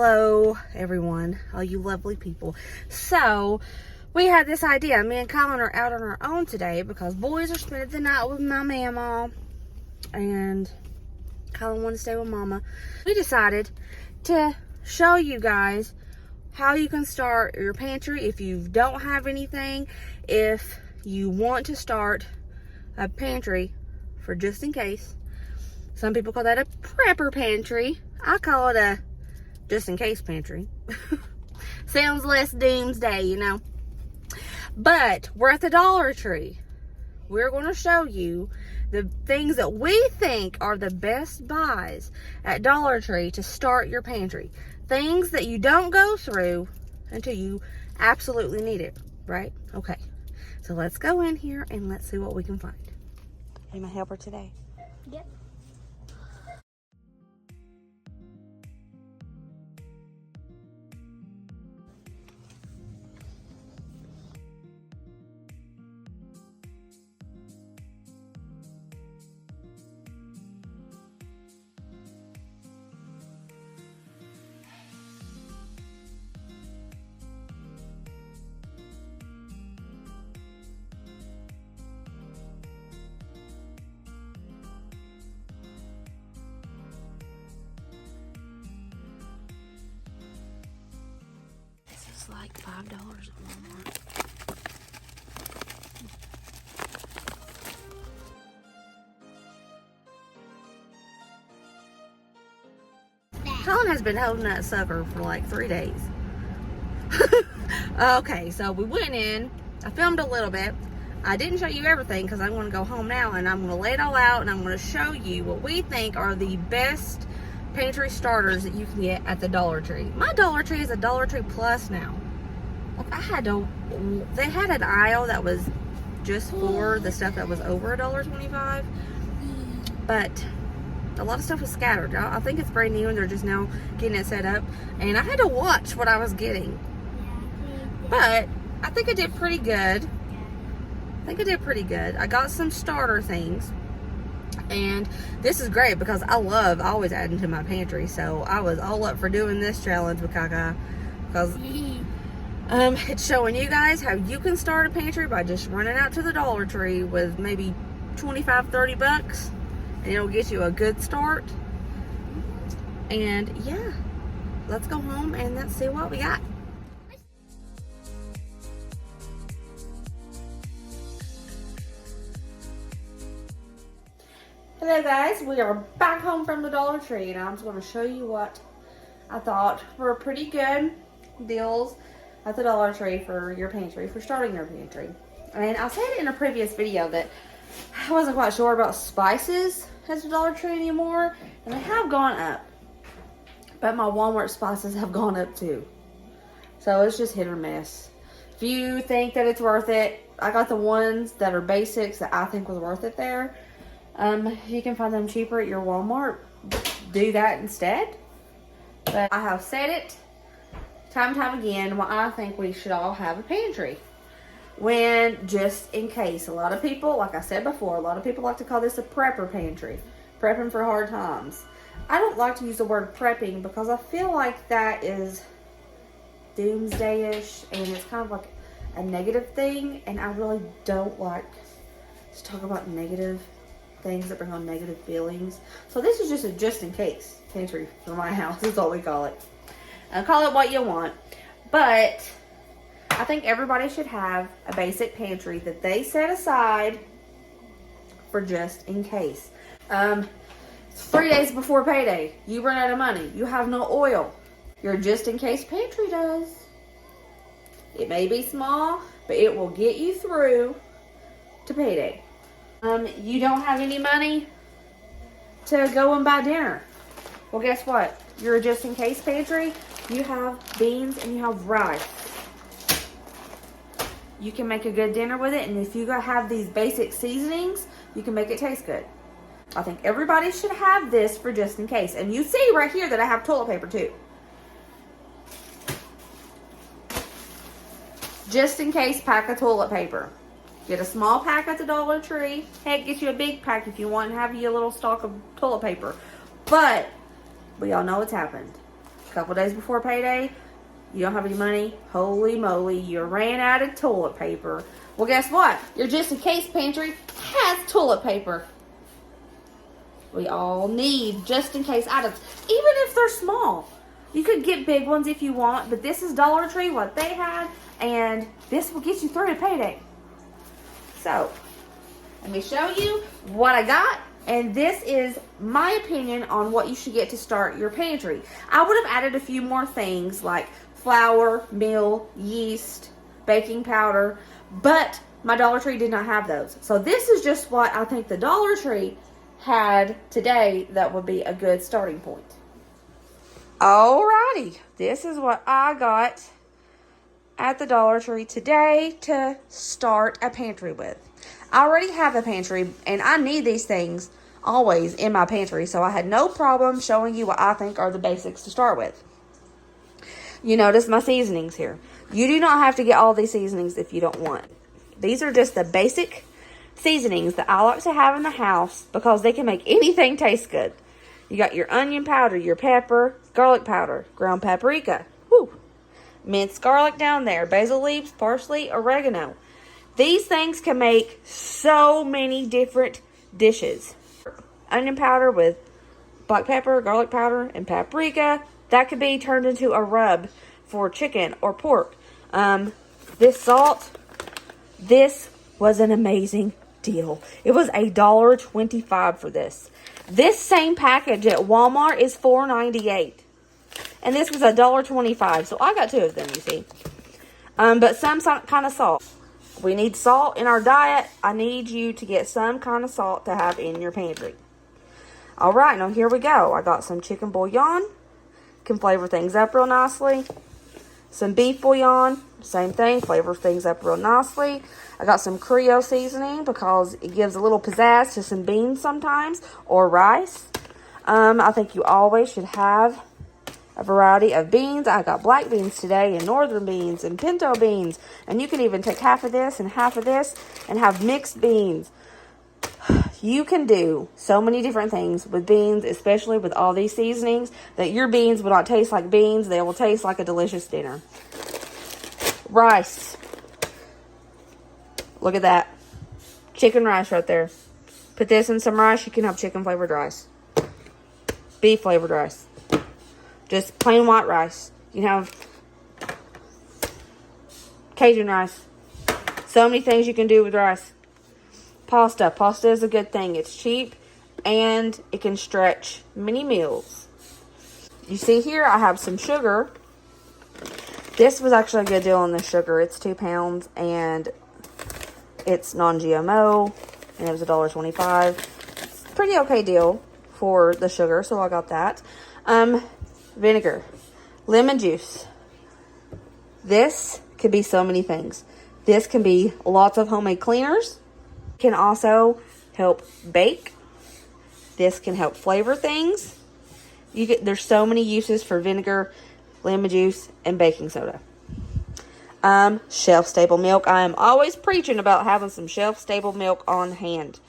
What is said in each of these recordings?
Hello, everyone, all you lovely people. So, we had this idea. Me and Colin are out on our own today because boys are spending the night with my mama, and Colin wanted to stay with mama. We decided to show you guys how you can start your pantry if you don't have anything, if you want to start a pantry for just in case. Some people call that a prepper pantry. I call it a just in case pantry. Sounds less doomsday, you know. But we're at the Dollar Tree. We're going to show you the things that we think are the best buys at Dollar Tree to start your pantry. Things that you don't go through until you absolutely need it, right? Okay. So let's go in here and let's see what we can find. Are you my helper today? Yep. It's like $5 at Walmart. Colin has been holding that sucker for like 3 days. Okay, so we went in. I filmed a little bit. I didn't show you everything because I'm going to go home now and I'm going to lay it all out and I'm going to show you what we think are the best pantry starters that you can get at the Dollar Tree. My Dollar Tree is a Dollar Tree Plus now. Like they had an aisle that was just for the stuff that was over $1.25, but a lot of stuff was scattered. I think it's brand new and they're just now getting it set up, and I had to watch what I was getting, but I think I did pretty good. I got some starter things. And this is great because I love always adding to my pantry. So I was all up for doing this challenge with Kaka because it's showing you guys how you can start a pantry by just running out to the Dollar Tree with maybe 25-30 bucks, and it'll get you a good start. And yeah, let's go home and let's see what we got. Hello guys, we are back home from the Dollar Tree, and I'm just going to show you what I thought were pretty good deals at the Dollar Tree for your pantry, for starting your pantry. And I said in a previous video that I wasn't quite sure about spices at the Dollar Tree anymore, and they have gone up, but my Walmart spices have gone up too. So it's just hit or miss. If you think that it's worth it, I got the ones that are basics that I think was worth it there. You can find them cheaper at your Walmart. Do that instead. But I have said it time and time again why I think we should all have a pantry. When, just in case, a lot of people, like I said before, a lot of people like to call this a prepper pantry. Prepping for hard times. I don't like to use the word prepping because I feel like that is doomsday-ish and it's kind of like a negative thing, and I really don't like to talk about negative things that bring on negative feelings. So this is just a just in case pantry for my house. That's all we call it. Call it what you want. But I think everybody should have a basic pantry that they set aside for just in case. 3 days before payday, you run out of money. You have no oil. Your just in case pantry does. It may be small, but it will get you through to payday. You don't have any money to go and buy dinner. Well, guess what? You're just in case pantry. You have beans and you have rice. You can make a good dinner with it, and if you have these basic seasonings, you can make it taste good. I think everybody should have this for just in case. And you see right here that I have toilet paper too. Just in case pack of toilet paper. Get a small pack at the Dollar Tree. Heck, get you a big pack if you want, and have you a little stock of toilet paper. But we all know what's happened. A couple days before payday, you don't have any money. Holy moly, you ran out of toilet paper. Well, guess what? Your just in case pantry has toilet paper. We all need just in case items, even if they're small. You could get big ones if you want, but this is Dollar Tree, what they had, and this will get you through to payday. So, let me show you what I got, and this is my opinion on what you should get to start your pantry. I would have added a few more things like flour, meal, yeast, baking powder, but my Dollar Tree did not have those. So this is just what I think the Dollar Tree had today that would be a good starting point. Alrighty, this is what I got at the Dollar Tree today to start a pantry with. I already have a pantry, and I need these things always in my pantry, so I had no problem showing you what I think are the basics to start with. You notice my seasonings here. You do not have to get all these seasonings if you don't want. These are just the basic seasonings that I like to have in the house because they can make anything taste good. You got your onion powder, your pepper, garlic powder, ground paprika, minced garlic down there, basil leaves, parsley, oregano. These things can make so many different dishes. Onion powder with black pepper, garlic powder, and paprika. That could be turned into a rub for chicken or pork. This salt, this was an amazing deal. It was $1.25 for this. This same package at Walmart is $4.98. And this was $1.25. So I got two of them, you see. But some kind of salt. We need salt in our diet. I need you to get some kind of salt to have in your pantry. Alright, now here we go. I got some chicken bouillon. Can flavor things up real nicely. Some beef bouillon. Same thing. Flavor things up real nicely. I got some Creole seasoning because it gives a little pizzazz to some beans sometimes. Or rice. I think you always should have a variety of beans. I got black beans today and northern beans and pinto beans. And you can even take half of this and half of this and have mixed beans. You can do so many different things with beans, especially with all these seasonings, that your beans will not taste like beans. They will taste like a delicious dinner. Rice. Look at that. Chicken rice right there. Put this in some rice. You can have chicken flavored rice. Beef flavored rice. Just plain white rice. You can have Cajun rice. So many things you can do with rice. Pasta. Pasta is a good thing. It's cheap and it can stretch many meals. You see here I have some sugar. This was actually a good deal on the sugar. It's 2 pounds and it's non-GMO and it was $1.25. It's a pretty okay deal for the sugar, so I got that. Vinegar. Lemon juice. This could be so many things. This can be lots of homemade cleaners. Can also help bake. This can help flavor things. There's so many uses for vinegar, lemon juice, and baking soda. Shelf-stable milk. I am always preaching about having some shelf-stable milk on hand.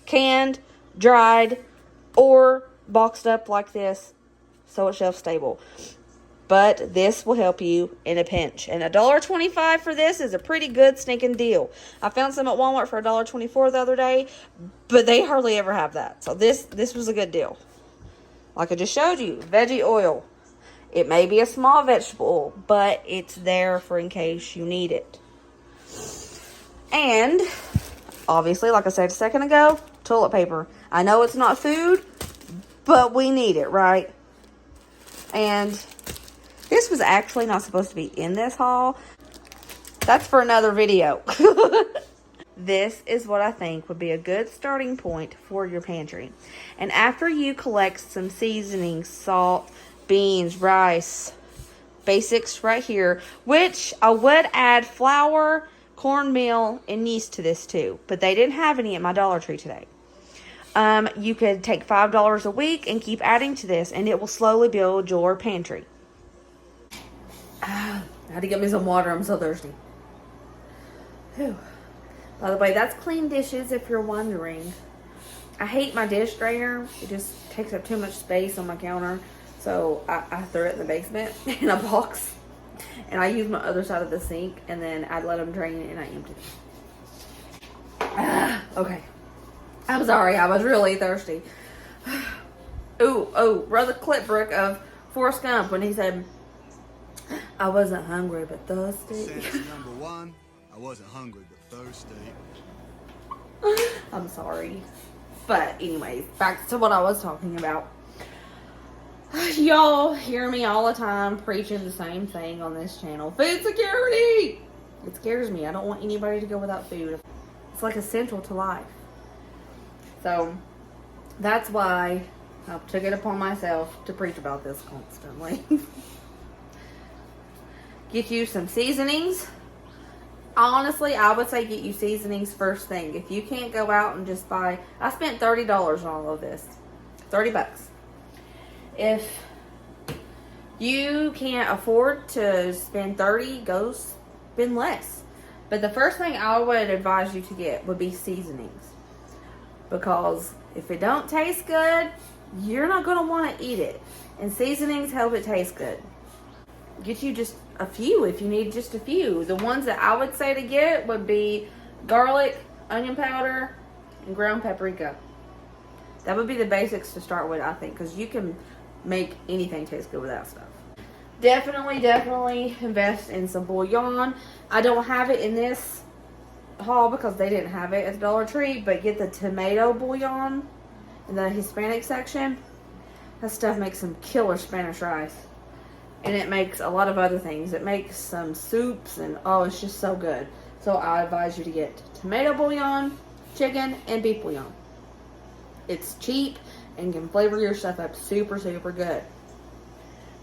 Canned, dried, or boxed up like this, so it's shelf-stable. But this will help you in a pinch. And $1.25 for this is a pretty good stinking deal. I found some at Walmart for $1.24 the other day, but they hardly ever have that. So this was a good deal. Like I just showed you, veggie oil. It may be a small vegetable oil, but it's there for in case you need it. And obviously, like I said a second ago, toilet paper. I know it's not food, but we need it, right? And this was actually not supposed to be in this haul. That's for another video. This is what I think would be a good starting point for your pantry. And after you collect some seasonings, salt, beans, rice, basics right here, which I would add flour, cornmeal, and yeast to this too. But they didn't have any at my Dollar Tree today. You could take $5 a week and keep adding to this, and it will slowly build your pantry. I had to get me some water. I'm so thirsty. Whew. By the way, that's clean dishes if you're wondering. I hate my dish drainer. It just takes up too much space on my counter. So I threw it in the basement in a box. And I used my other side of the sink. And then I'd let them drain it and I emptied it. Okay. I'm sorry. I was really thirsty. Oh, brother clip, Brooke, of Forrest Gump when he said, I wasn't hungry but thirsty. Sense number one, I wasn't hungry but thirsty. I'm sorry. But anyways, back to what I was talking about. Y'all hear me all the time preaching the same thing on this channel. Food security! It scares me. I don't want anybody to go without food. It's like essential to life. So that's why I took it upon myself to preach about this constantly. Get you some seasonings. Honestly, I would say get you seasonings first thing. If you can't go out and just buy, I spent $30 on all of this. 30 bucks. If you can't afford to spend 30, go spend less. But the first thing I would advise you to get would be seasonings. Because if it don't taste good, you're not going to want to eat it. And seasonings help it taste good. Get you just a few if you need just a few. The ones that I would say to get would be garlic, onion powder, and ground paprika. That would be the basics to start with, I think, because you can make anything taste good with that stuff. Definitely invest in some bouillon. I don't have it in this haul because they didn't have it at the Dollar Tree, but get the tomato bouillon in the Hispanic section. That stuff makes some killer Spanish rice. And it makes a lot of other things. It makes some soups and oh, it's just so good. So I advise you to get tomato bouillon, chicken, and beef bouillon. It's cheap and can flavor your stuff up super good.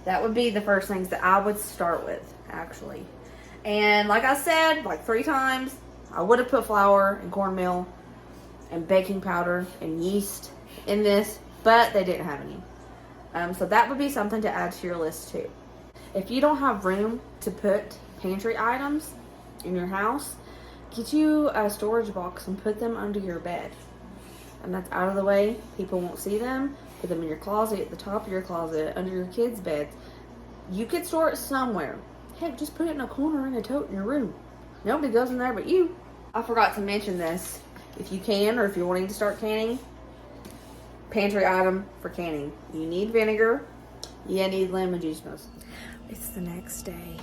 That would be the first things that I would start with, actually. And like I said, like 3 times, I would have put flour and cornmeal and baking powder and yeast in this, but they didn't have any. So that would be something to add to your list too. If you don't have room to put pantry items in your house, get you a storage box and put them under your bed. And that's out of the way. People won't see them. Put them in your closet, at the top of your closet, under your kids' beds. You could store it somewhere. Heck, just put it in a corner in a tote in your room. Nobody goes in there but you. I forgot to mention this. If you can, or if you're wanting to start canning, pantry item for canning. You need vinegar. You need lemon juice most. It's the next day.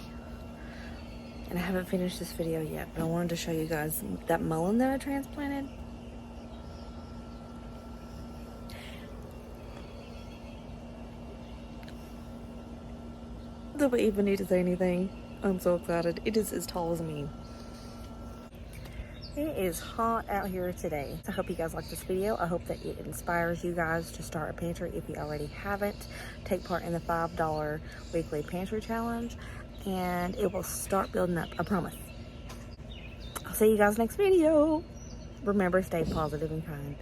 And I haven't finished this video yet, but I wanted to show you guys that mullein that I transplanted. Do we even need to say anything? I'm so excited. It is as tall as me. It is hot out here today. I hope you guys like this video. I hope that it inspires you guys to start a pantry if you already haven't. Take part in the $5 weekly pantry challenge and it will start building up, I promise. I'll see you guys next video. Remember, stay positive and kind.